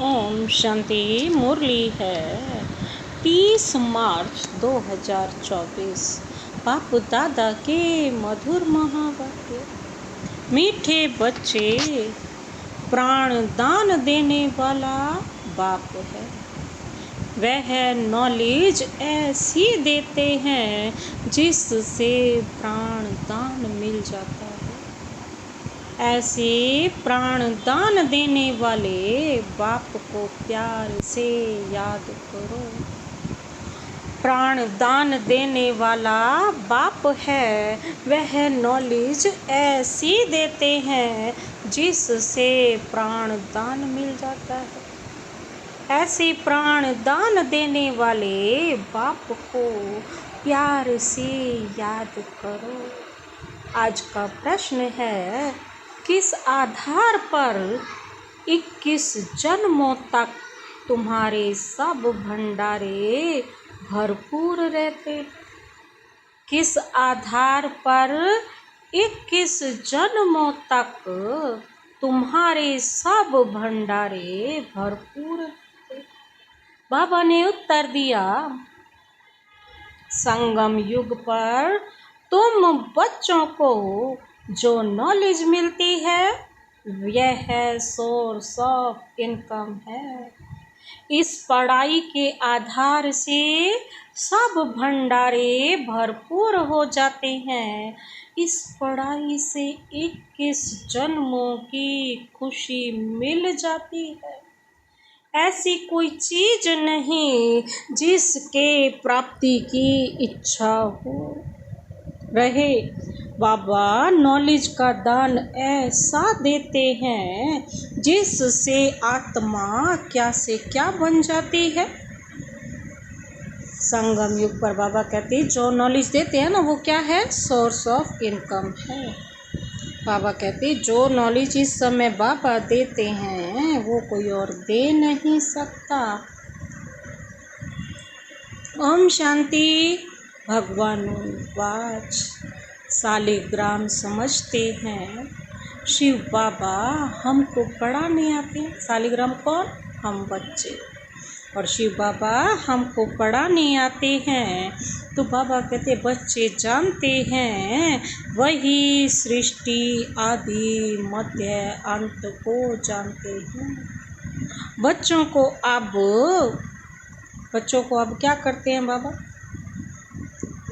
ओम शांति। मुरली है 30 मार्च 2024। बाप दादा के मधुर महावाक्य। मीठे बच्चे, प्राण दान देने वाला बाप है। वह नॉलेज ऐसी देते हैं जिससे प्राण दान मिल जाता है। ऐसे प्राण दान देने वाले बाप को प्यार से याद करो। प्राण दान देने वाला बाप है, वह नॉलेज ऐसी देते हैं जिससे प्राण दान मिल जाता है। ऐसे प्राण दान देने वाले बाप को प्यार से याद करो। आज का प्रश्न है, किस आधार पर 21 जन्मों तक तुम्हारे सब भंडारे भरपूर रहते? किस आधार पर 21 जन्मों तक तुम्हारे सब भंडारे भरपूर रहते? बाबा ने उत्तर दिया, संगम युग पर तुम बच्चों को जो नॉलेज मिलती है यह है सोर्स ऑफ इनकम है। इस पढ़ाई के आधार से सब भंडारे भरपूर हो जाते हैं। इस पढ़ाई से 21 जन्मों की खुशी मिल जाती है। ऐसी कोई चीज नहीं जिसके प्राप्ति की इच्छा हो रहे। बाबा नॉलेज का दान ऐसा देते हैं जिससे आत्मा क्या से क्या बन जाती है। संगम युग पर बाबा कहते हैं जो नॉलेज देते हैं ना वो क्या है, सोर्स ऑफ इनकम है। बाबा कहते हैं जो नॉलेज इस समय बाबा देते हैं वो कोई और दे नहीं सकता। ओम शांति। भगवान वाच सालिग्राम समझते हैं शिव बाबा हमको पढ़ाने आते हैं। सालिग्राम कौन? हम बच्चे। और शिव बाबा हमको पढ़ाने आते हैं। तो बाबा कहते बच्चे जानते हैं वही सृष्टि आदि मध्य अंत को जानते हैं। बच्चों को अब क्या करते हैं बाबा?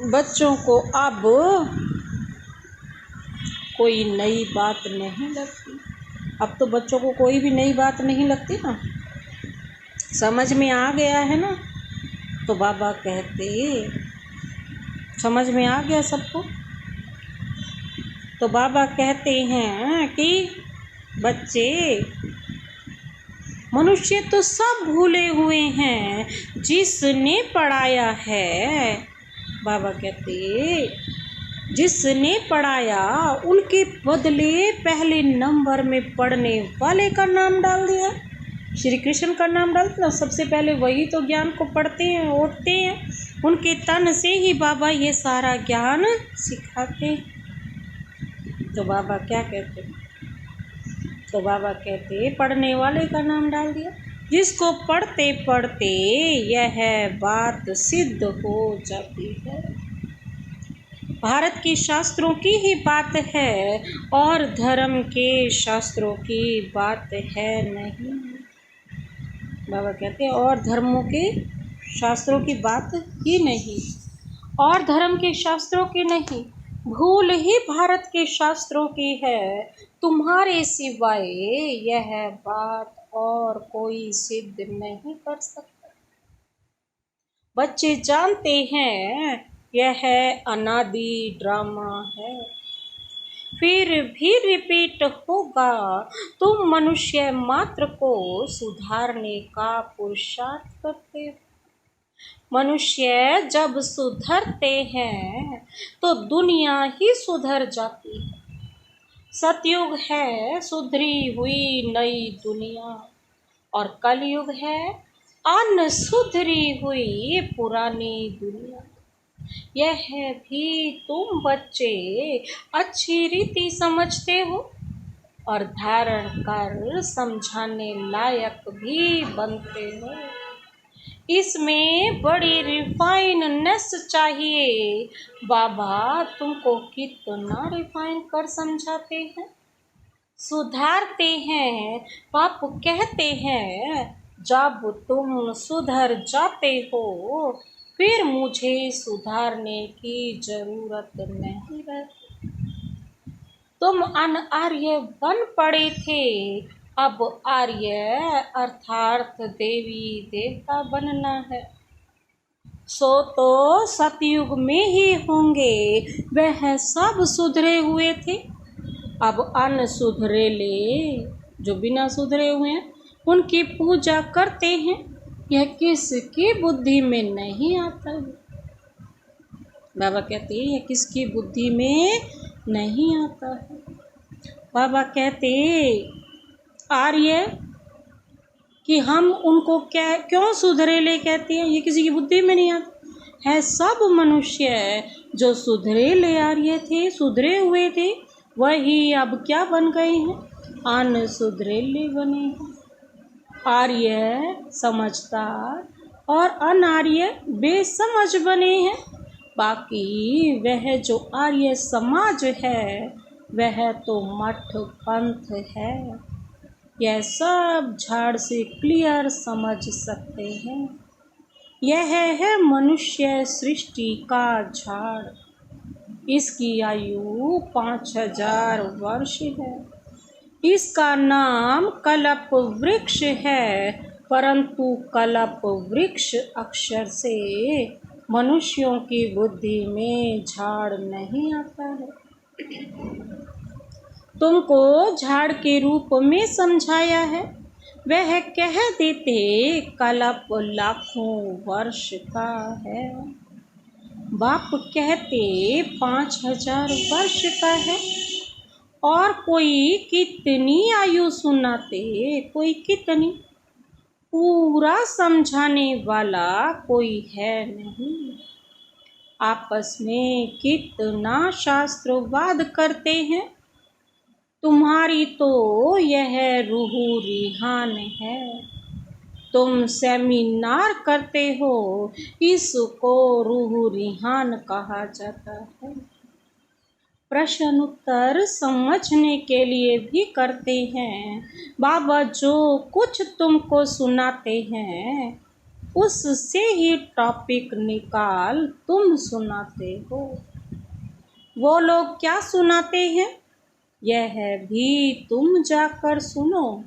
बच्चों को अब कोई नई बात नहीं लगती। अब तो बच्चों को कोई भी नई बात नहीं लगती ना, समझ में आ गया है ना। तो बाबा कहते समझ में आ गया सबको। तो बाबा कहते हैं कि बच्चे, मनुष्य तो सब भूले हुए हैं जिसने पढ़ाया है। बाबा कहते जिसने पढ़ाया उनके बदले पहले नंबर में पढ़ने वाले का नाम डाल दिया। श्री कृष्ण का नाम डालते ना, सबसे पहले वही तो ज्ञान को पढ़ते हैं, ओढ़ते हैं। उनके तन से ही बाबा ये सारा ज्ञान सिखाते हैं। तो बाबा क्या कहते? तो बाबा कहते पढ़ने वाले का नाम डाल दिया। जिसको पढ़ते पढ़ते यह बात सिद्ध हो जाती है। भारत के शास्त्रों की ही बात है और धर्म के शास्त्रों की बात है नहीं। बाबा कहते हैं और धर्मों के शास्त्रों की बात ही नहीं, और धर्म के शास्त्रों की नहीं, भूल ही भारत के शास्त्रों की है। तुम्हारे सिवाय यह बात और कोई सिद्ध नहीं कर सकता। बच्चे जानते हैं यह अनादि ड्रामा है, फिर भी रिपीट होगा। तुम मनुष्य मात्र को सुधारने का पुरुषार्थ करते हो। मनुष्य जब सुधरते हैं तो दुनिया ही सुधर जाती है। सतयुग है सुधरी हुई नई दुनिया, और कलयुग है अनसुधरी हुई पुरानी दुनिया। यह भी तुम बच्चे अच्छी रीति समझते हो। और धारण कर समझाने लायक भी बनते हो। इसमें बड़ी रिफाइननेस चाहिए। बाबा तुमको कितना रिफाइन कर समझाते हैं, सुधारते हैं। पाप कहते हैं जब तुम सुधर जाते हो फिर मुझे सुधारने की जरूरत नहीं रहती। तुम अनार्य बन पड़े थे, अब आर्य अर्थात देवी देवता बनना है। सो तो सतयुग में ही होंगे, वह सब सुधरे हुए थे। अब अनसुधरेले जो बिना सुधरे हुए हैं उनकी पूजा करते हैं। यह किसकी बुद्धि में नहीं आता है। बाबा कहते हैं यह किसकी बुद्धि में नहीं आता है। बाबा कहते आर्य कि हम उनको क्या क्यों सुधरेले कहते हैं, ये किसी की बुद्धि में नहीं आता है। सब मनुष्य जो सुधरेले आर्य थे, सुधरे हुए थे, वही अब क्या बन गए हैं, अनसुधरेले बने हैं। आर्य समझदार और अनार्य बेसमझ बने हैं। बाकी वह जो आर्य समाज है वह तो मठ पंथ है। यह सब झाड़ से क्लियर समझ सकते हैं। यह है मनुष्य सृष्टि का झाड़। इसकी आयु 5000 वर्ष है। इसका नाम कल्प वृक्ष है, परंतु कल्प वृक्ष अक्षर से मनुष्यों की बुद्धि में झाड़ नहीं आता है। तुमको झाड़ के रूप में समझाया है। वह कह देते कल्प लाखों वर्ष का है। बाप कहते 5000 वर्ष का है। और कोई कितनी आयु सुनाते, कोई कितनी, पूरा समझाने वाला कोई है नहीं। आपस में कितना शास्त्रवाद करते हैं। तुम्हारी तो यह रूह रिहान है। तुम सेमिनार करते हो, इसको रूह रिहान कहा जाता है। प्रश्न उत्तर समझने के लिए भी करते हैं। बाबा जो कुछ तुमको सुनाते हैं उससे ही टॉपिक निकाल तुम सुनाते हो। वो लोग क्या सुनाते हैं यह भी तुम जाकर सुनो।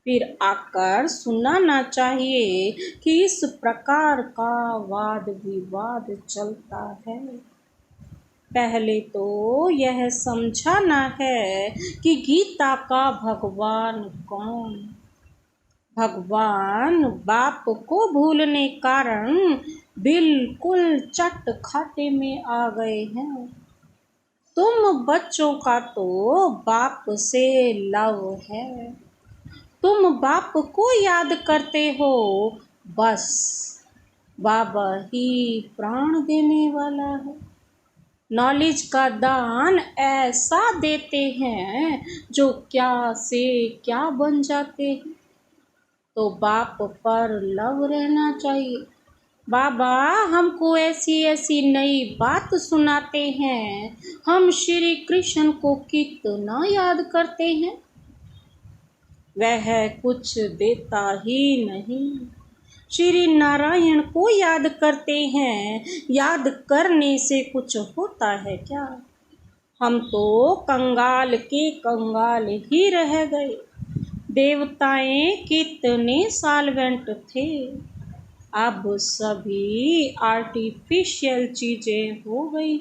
फिर आकर सुनाना चाहिए कि इस प्रकार का वाद विवाद चलता है। पहले तो यह समझाना है कि गीता का भगवान कौन। भगवान बाप को भूलने कारण बिल्कुल चट खाते में आ गए हैं। तुम बच्चों का तो बाप से लव है। तुम बाप को याद करते हो, बस बाबा ही प्राण देने वाला है। नॉलेज का दान ऐसा देते हैं जो क्या से क्या बन जाते हैं। तो बाप पर लव रहना चाहिए। बाबा हमको ऐसी ऐसी नई बात सुनाते हैं। हम श्री कृष्ण को कितना याद करते हैं, वह कुछ देता ही नहीं। श्री नारायण को याद करते हैं, याद करने से कुछ होता है क्या। हम तो कंगाल के कंगाल ही रह गए। देवताएं कितने साल्वेंट थे, अब सभी आर्टिफिशियल चीजें हो गई।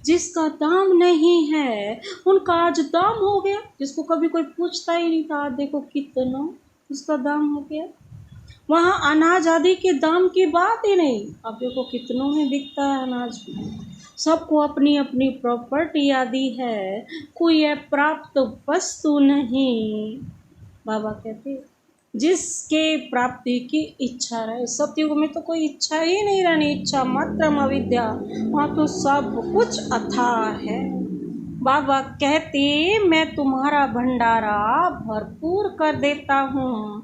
जिसका दाम नहीं है उनका आज दाम हो गया। जिसको कभी कोई पूछता ही नहीं था, आज देखो कितना उसका दाम हो गया। वहाँ अनाज आदि के दाम की बात ही नहीं, अब देखो कितनों में बिकता है अनाज। सबको अपनी अपनी प्रॉपर्टी आदि है, कोई प्राप्त वस्तु नहीं। बाबा कहते जिसके प्राप्ति की इच्छा रहे। सतयुग में तो कोई इच्छा ही नहीं रहनी, इच्छा मात्र अविद्या। वहाँ तो सब कुछ अथाह है। बाबा कहते मैं तुम्हारा भंडारा भरपूर कर देता हूँ,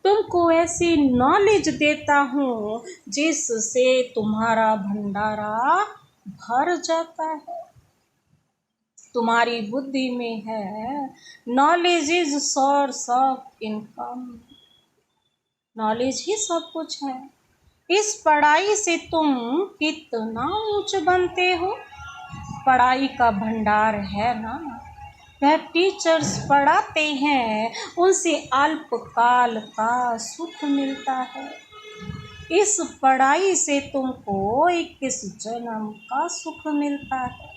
तुमको ऐसी नॉलेज देता हूँ जिससे तुम्हारा भंडारा भर जाता है। तुम्हारी बुद्धि में है knowledge is source of income, knowledge ही सब कुछ है। इस पढ़ाई से तुम कितना ऊंच बनते हो, पढ़ाई का भंडार है ना। वह टीचर्स पढ़ाते हैं, उनसे अल्पकाल का सुख मिलता है। इस पढ़ाई से तुमको 21 जन्म का सुख मिलता है।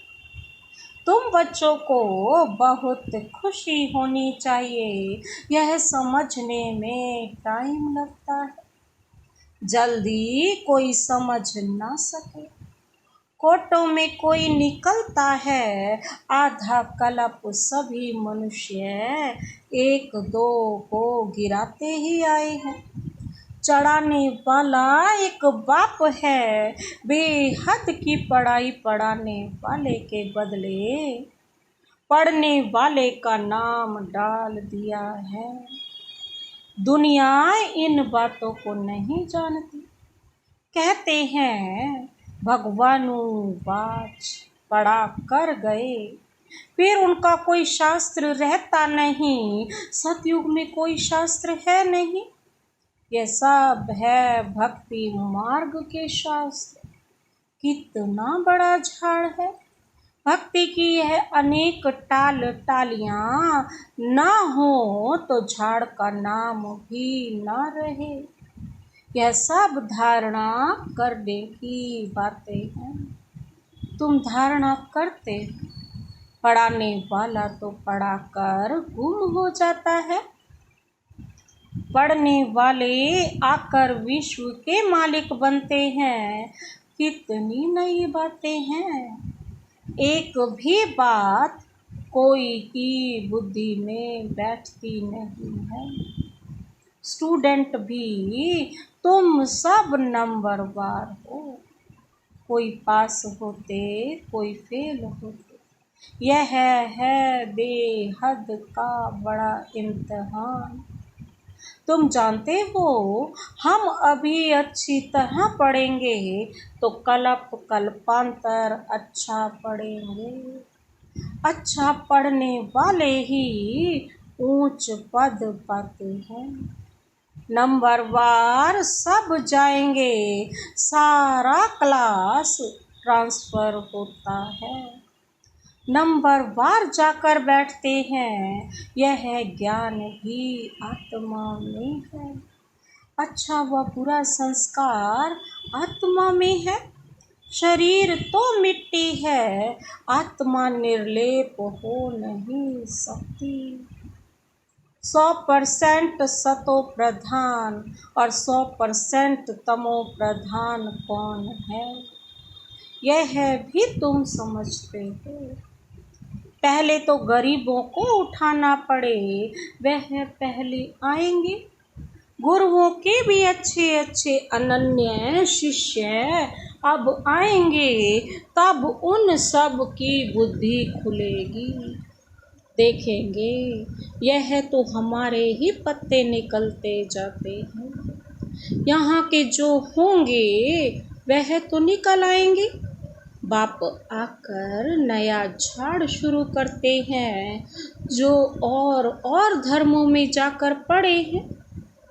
तुम बच्चों को बहुत खुशी होनी चाहिए, यह समझने में टाइम लगता है, जल्दी कोई समझ ना सके। कोटों में कोई निकलता है, आधा कल्प सभी मनुष्य एक दो को गिराते ही आए हैं। चढ़ाने वाला एक बाप है, बेहद की पढ़ाई पढ़ाने वाले के बदले पढ़ने वाले का नाम डाल दिया है। दुनिया इन बातों को नहीं जानती। कहते हैं भगवानु बाच पढ़ा कर गए, फिर उनका कोई शास्त्र रहता नहीं। सतयुग में कोई शास्त्र है नहीं, यह सब है भक्ति मार्ग के शास्त्र। कितना बड़ा झाड़ है भक्ति की, यह अनेक टालियां ना हो तो झाड़ का नाम भी ना रहे। यह सब धारणा करने की बातें हैं। तुम धारणा करते, पढ़ाने वाला तो पढ़ाकर गुम हो जाता है। पढ़ने वाले आकर विश्व के मालिक बनते हैं। कितनी नई बातें हैं, एक भी बात कोई की बुद्धि में बैठती नहीं है। स्टूडेंट भी तुम सब नंबरवार हो, कोई पास होते कोई फेल होते। यह है बेहद का बड़ा इम्तिहान। तुम जानते हो हम अभी अच्छी तरह पढ़ेंगे तो कल्प कल्पांतर अच्छा पढ़ेंगे। अच्छा पढ़ने वाले ही ऊंच पद पाते हैं। नंबरवार सब जाएंगे, सारा क्लास ट्रांसफ़र होता है। नंबरवार जाकर बैठते हैं, यह ज्ञान भी आत्मा में है। अच्छा व बुरा संस्कार आत्मा में है। शरीर तो मिट्टी है, आत्मा निर्लेप हो नहीं सकती। 100% सतो प्रधान और 100% तमो प्रधान कौन है, यह भी तुम समझते हो। पहले तो गरीबों को उठाना पड़े, वह पहले आएंगे। गुरुओं के भी अच्छे अच्छे अनन्य शिष्य अब आएंगे, तब उन सब की बुद्धि खुलेगी। देखेंगे यह तो हमारे ही पत्ते निकलते जाते हैं, यहाँ के जो होंगे वह तो निकल आएंगे। बाप आकर नया झाड़ शुरू करते हैं, जो और धर्मों में जाकर पड़े हैं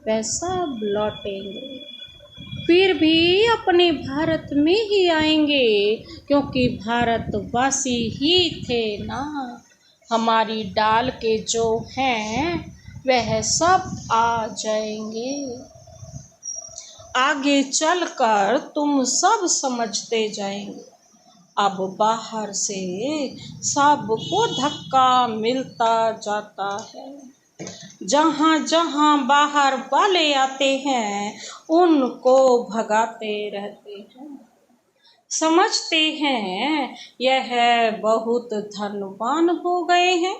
वह सब लौटेंगे, फिर भी अपने भारत में ही आएंगे, क्योंकि भारतवासी ही थे ना। हमारी डाल के जो हैं वह सब आ जाएंगे। आगे चलकर तुम सब समझते जाएंगे। अब बाहर से सबको धक्का मिलता जाता है। जहाँ जहाँ बाहर वाले आते हैं उनको भगाते रहते हैं। समझते हैं यह बहुत धनवान हो गए हैं,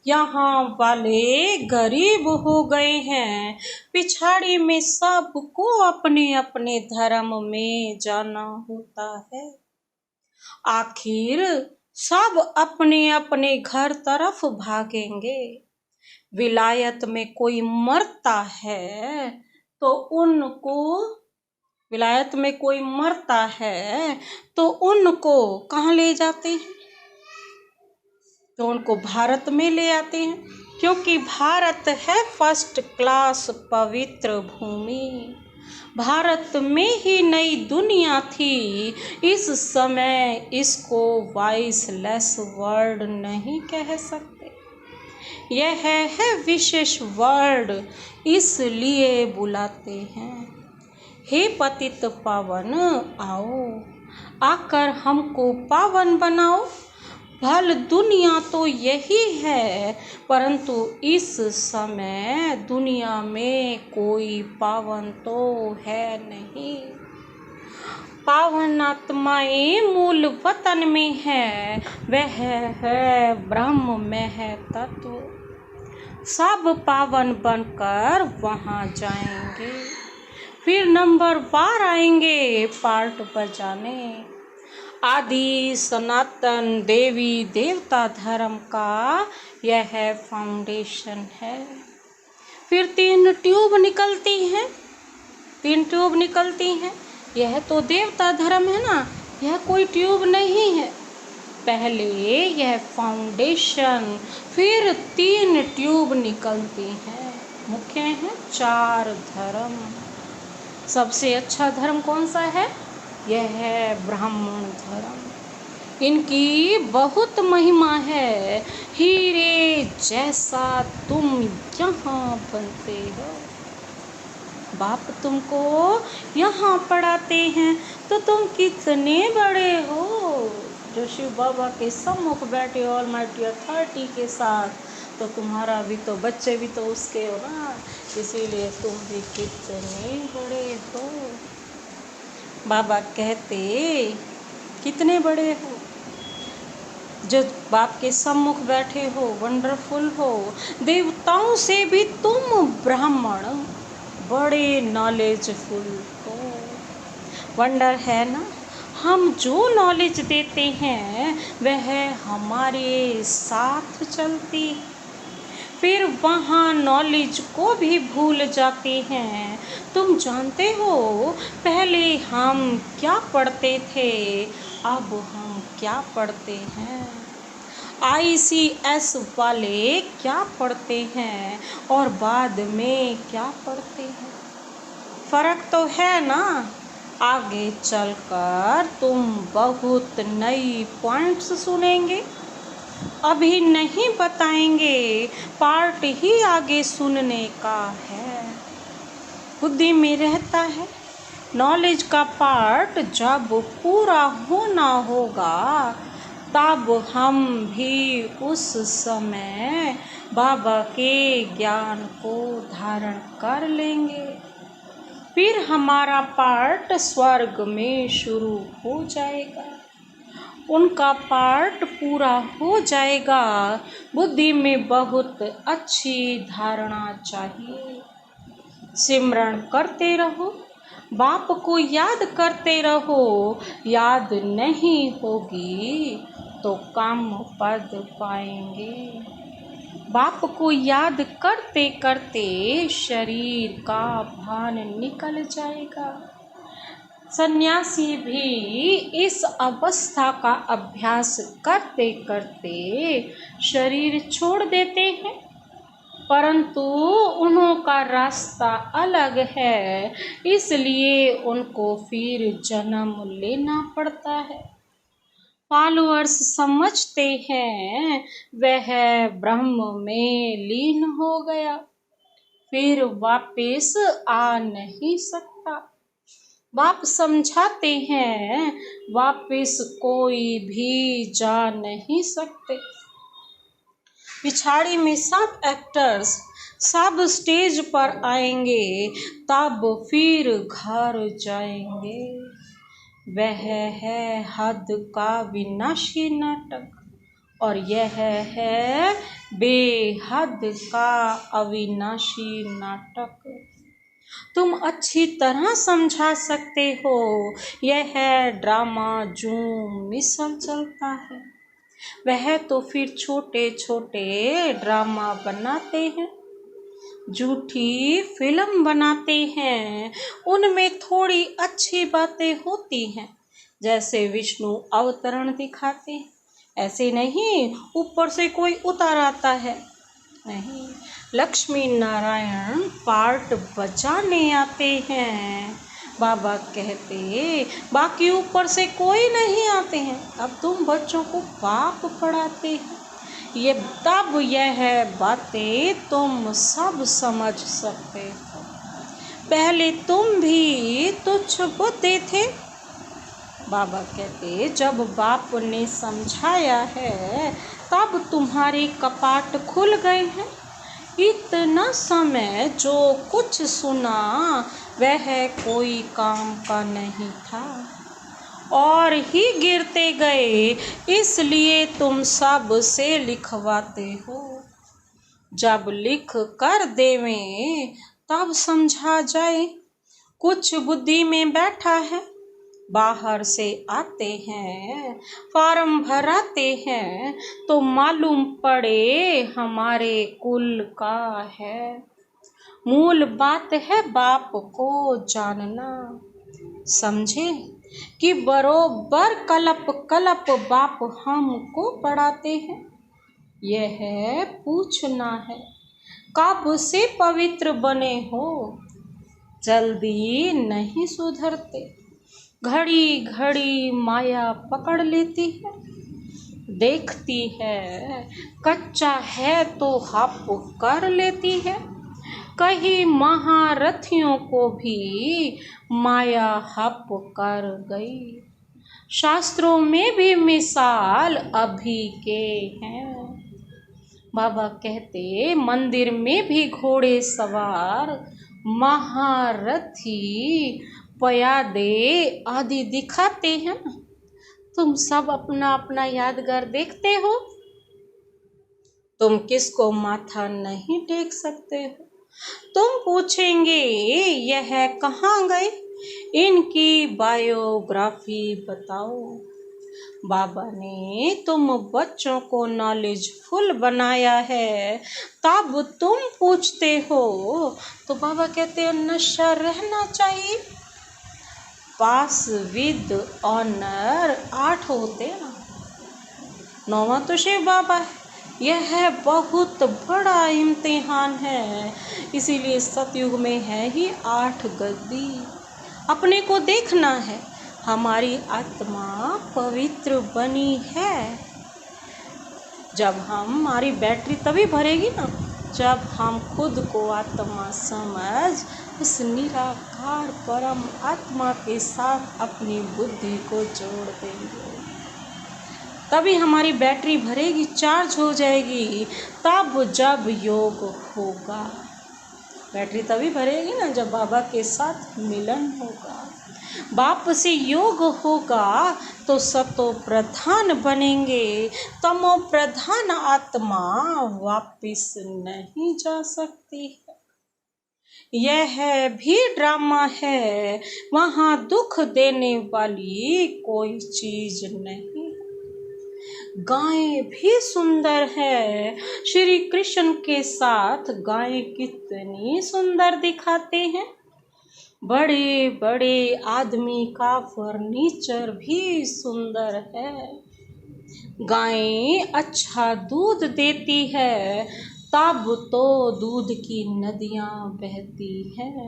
यहाँ वाले गरीब हो गए हैं। पिछाड़ी में सबको अपने अपने धर्म में जाना होता है। आखिर सब अपने अपने घर तरफ भागेंगे। विलायत में कोई मरता है तो उनको विलायत में कोई मरता है तो उनको कहाँ ले जाते हैं? तो उनको भारत में ले आते हैं, क्योंकि भारत है फर्स्ट क्लास पवित्र भूमि। भारत में ही नई दुनिया थी। इस समय इसको वॉइसलेस वर्ड नहीं कह सकते। यह है विशेष वर्ड, इसलिए बुलाते हैं। हे पतित पावन, आओ आकर हमको पावन बनाओ। भल दुनिया तो यही है, परंतु इस समय दुनिया में कोई पावन तो है नहीं। पावन आत्माएं मूल वतन में है, वह है ब्रह्म में है तत्व। सब पावन बनकर वहाँ जाएंगे। फिर नंबर वार आएंगे पार्ट बजाने। आदि सनातन देवी देवता धर्म का यह फाउंडेशन है। फिर 3 ट्यूब निकलती हैं, 3 ट्यूब निकलती हैं। यह तो देवता धर्म है ना, यह कोई ट्यूब नहीं है। पहले यह फाउंडेशन, फिर 3 ट्यूब निकलती हैं। मुख्य हैं 4 धर्म। सबसे अच्छा धर्म कौन सा है? यह है ब्राह्मण धर्म। इनकी बहुत महिमा है। हीरे जैसा तुम यहाँ बनते हो। बाप तुमको यहाँ पढ़ाते हैं तो तुम कितने बड़े हो। जो शिव बाबा के सम्मुख बैठे ऑलमाइटी अथॉरिटी के साथ, तो तुम्हारा भी तो बच्चे भी तो उसके हो ना, इसीलिए तुम भी कितने बड़े हो। बाबा कहते कितने बड़े हो, जो बाप के सम्मुख बैठे हो, वंडरफुल हो। देवताओं से भी तुम ब्राह्मण बड़े नॉलेजफुल हो। वंडर है ना। हम जो नॉलेज देते हैं वह हमारे साथ चलती, फिर वहाँ नॉलेज को भी भूल जाते हैं। तुम जानते हो पहले हम क्या पढ़ते थे, अब हम क्या पढ़ते हैं। ICS वाले क्या पढ़ते हैं और बाद में क्या पढ़ते हैं, फर्क तो है ना। आगे चलकर तुम बहुत नई पॉइंट्स सुनेंगे, अभी नहीं बताएंगे, पार्ट ही आगे सुनने का है। बुद्धि में रहता है। नॉलेज का पार्ट जब पूरा होना होगा तब हम भी उस समय बाबा के ज्ञान को धारण कर लेंगे। फिर हमारा पार्ट स्वर्ग में शुरू हो जाएगा, उनका पार्ट पूरा हो जाएगा। बुद्धि में बहुत अच्छी धारणा चाहिए। सिमरण करते रहो, बाप को याद करते रहो। याद नहीं होगी तो काम पद पाएंगे। बाप को याद करते करते शरीर का भान निकल जाएगा। सन्यासी भी इस अवस्था का अभ्यास करते करते शरीर छोड़ देते हैं, परंतु उनका रास्ता अलग है, इसलिए उनको फिर जन्म लेना पड़ता है। फॉलोअर्स समझते हैं वह ब्रह्म में लीन हो गया, फिर वापस आ नहीं सकता। बाप समझाते हैं वापस कोई भी जा नहीं सकते। पिछाड़ी में सब एक्टर्स सब स्टेज पर आएंगे, तब फिर घर जाएंगे। वह है हद का विनाशी नाटक और यह है बेहद का अविनाशी नाटक। तुम अच्छी तरह समझा सकते हो। यह ड्रामा जूम मिसल चलता है। वह तो फिर छोटे छोटे ड्रामा बनाते हैं, झूठी फिल्म बनाते हैं। उनमें थोड़ी अच्छी बातें होती हैं, जैसे विष्णु अवतरण दिखाते हैं। ऐसे नहीं ऊपर से कोई उतार आता है, नहीं। लक्ष्मी नारायण पार्ट बजाने आते हैं। बाबा कहते बाकी ऊपर से कोई नहीं आते हैं। अब तुम बच्चों को पाप पढ़ाते हैं। ये तब यह बातें तुम सब समझ सकते हो। पहले तुम भी तुच्छ बुद्धि थे। बाबा कहते जब बाप ने समझाया है तब तुम्हारे कपाट खुल गए हैं। इतना समय जो कुछ सुना वह कोई काम का नहीं था और ही गिरते गए, इसलिए तुम सब से लिखवाते हो। जब लिख कर देवें तब समझा जाए। कुछ बुद्धि में बैठा है, बाहर से आते हैं, फॉर्म भराते हैं तो मालूम पड़े हमारे कुल का है। मूल बात है बाप को जानना, समझे कि बरोबर कलप कलप बाप हमको पढ़ाते हैं। यह पूछना है कब से पवित्र बने हो। जल्दी नहीं सुधरते, घड़ी घड़ी माया पकड़ लेती है। देखती है कच्चा है तो हप कर लेती है। कहीं महारथियों को भी माया हप कर गई। शास्त्रों में भी मिसाल अभी के हैं। बाबा कहते मंदिर में भी घोड़े सवार, महारथी, पयादे आदि दिखाते हैं। तुम सब अपना अपना यादगार देखते हो। तुम किसको माथा नहीं टेक सकते हो। तुम पूछेंगे यह कहाँ गए, इनकी बायोग्राफी बताओ। बाबा ने तुम बच्चों को नॉलेजफुल बनाया है, तब तुम पूछते हो। तो बाबा कहते हैं नशा रहना चाहिए। पास विद ऑनर 8 होते ना, 9वां तो शिव बाबा है। यह बहुत बड़ा इम्तिहान है, इसीलिए सतयुग में है ही 8 गद्दी। अपने को देखना है, हमारी आत्मा पवित्र बनी है। जब हमारी बैटरी तभी भरेगी ना, जब हम खुद को आत्मा समझ उस निराकार परम आत्मा के साथ अपनी बुद्धि को जोड़ देंगे। तभी हमारी बैटरी भरेगी, चार्ज हो जाएगी। तब जब योग होगा, बैटरी तभी भरेगी ना जब बाबा के साथ मिलन होगा। बाप से योग होगा तो सतो प्रधान बनेंगे। तमो प्रधान आत्मा वापिस नहीं जा सकती है। यह भी ड्रामा है, वहाँ दुख देने वाली कोई चीज नहीं। गाय भी सुंदर है। श्री कृष्ण के साथ गाय कितनी सुंदर दिखाते हैं। बड़े बड़े आदमी का फर्नीचर भी सुंदर है। गाय अच्छा दूध देती है, तब तो दूध की नदियाँ बहती हैं।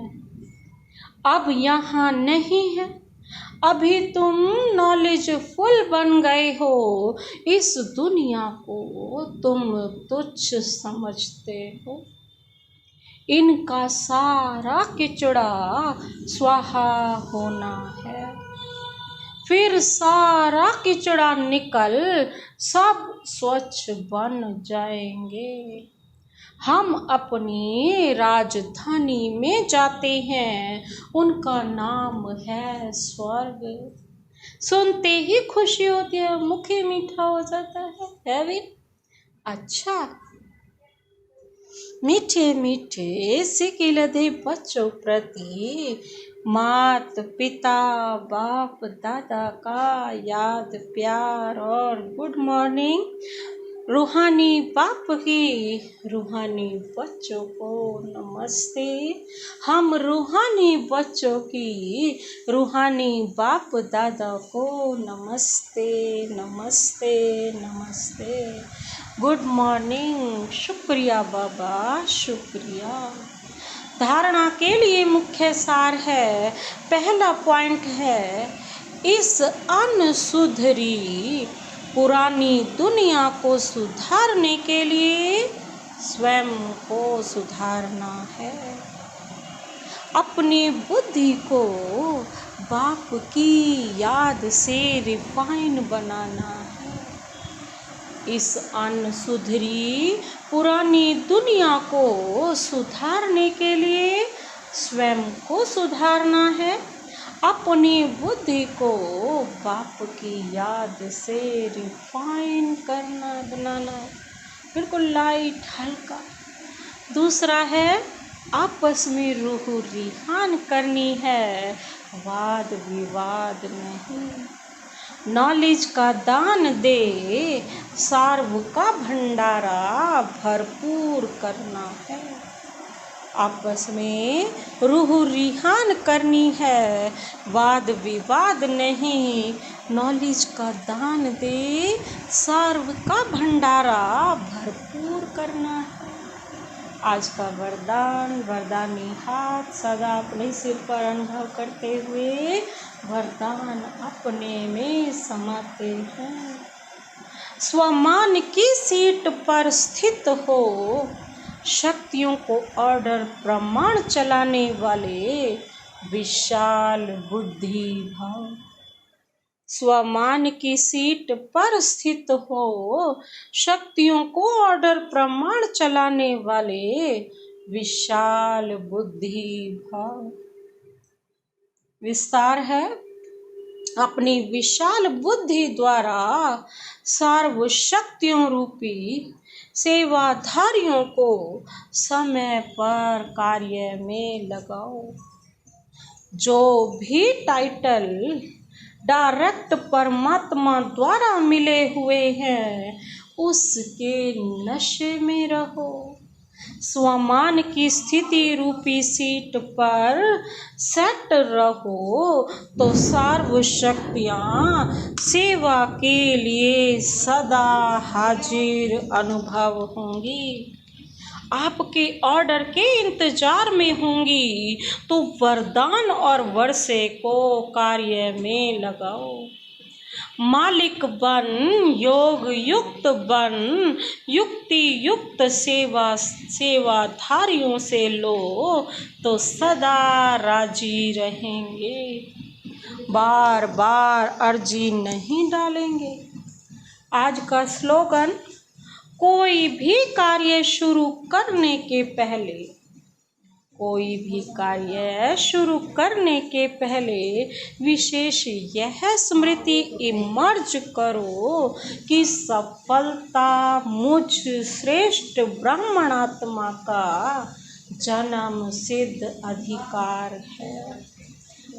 अब यहाँ नहीं है। अभी तुम नॉलेजफुल बन गए हो। इस दुनिया को तुम तुच्छ समझते हो। इनका सारा किचड़ा स्वाहा होना है। फिर सारा किचड़ा निकल सब स्वच्छ बन जाएंगे। हम अपनी राजधानी में जाते हैं, उनका नाम है स्वर्ग। सुनते ही खुशी होती है, मुख ही मीठा हो जाता है भी। अच्छा, मीठे मीठे सिकिलधे बच्चों प्रति मात पिता बाप दादा का याद प्यार और गुड मॉर्निंग रूहानी बाप की रूहानी बच्चों को नमस्ते। हम रूहानी बच्चों की रूहानी बाप दादा को नमस्ते नमस्ते नमस्ते। Good morning. शुक्रिया बाबा, शुक्रिया। धारणा के लिए मुख्य सार है, पहला पॉइंट है, इस अनसुधरी पुरानी दुनिया को सुधारने के लिए स्वयं को सुधारना है। अपनी बुद्धि को बाप की याद से रिफाइन बनाना है। इस अनसुधरी पुरानी दुनिया को सुधारने के लिए स्वयं को सुधारना है। अपनी बुद्धि को बाप की याद से रिफाइन करना, बनाना है, बिल्कुल लाइट हल्का। दूसरा है, आपस में रूह रिहान करनी है, वाद विवाद नहीं। नॉलेज का दान दे, सार्व का भंडारा भरपूर करना है। आपस में रूह रिहान करनी है, वाद विवाद नहीं। नॉलेज का दान दे, सार्व का भंडारा भरपूर करना है। आज का वरदान, वरदानी हाथ सदा अपने सिर पर अनुभव करते हुए वरदान अपने में समाते हैं। स्वमान की सीट पर स्थित हो, शक्तियों को ऑर्डर प्रमाण चलाने वाले विशाल बुद्धि भाव। स्वमान की सीट पर स्थित हो, शक्तियों को ऑर्डर प्रमाण चलाने वाले विशाल बुद्धि भाव। विस्तार है, अपनी विशाल बुद्धि द्वारा सर्व शक्तियों रूपी सेवाधारियों को समय पर कार्य में लगाओ। जो भी टाइटल डायरेक्ट परमात्मा द्वारा मिले हुए हैं, उसके नशे में रहो। स्वमान की स्थिति रूपी सीट पर सेट रहो तो सर्व शक्तियाँ सेवा के लिए सदा हाजिर अनुभव होंगी। आपके ऑर्डर के इंतजार में होंगी तो वरदान और वर्षे को कार्य में लगाओ। मालिक बन, योग युक्त बन, युक्ति युक्त सेवाधारियों से लो तो सदा राजी रहेंगे। बार बार अर्जी नहीं डालेंगे। आज का स्लोगन, कोई भी कार्य शुरू करने के पहले, कोई भी कार्य शुरू करने के पहले विशेष यह स्मृति इमर्ज करो कि सफलता मुझ श्रेष्ठ ब्राह्मणात्मा का जन्म सिद्ध अधिकार है।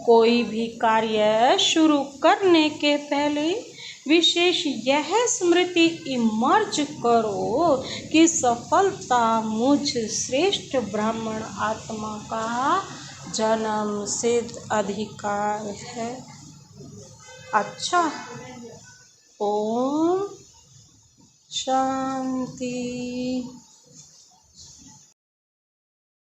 कोई भी कार्य शुरू करने के पहले विशेष यह स्मृति इमर्ज करो कि सफलता मुझ श्रेष्ठ ब्राह्मण आत्मा का जन्म सिद्ध अधिकार है। अच्छा, ओम शांति।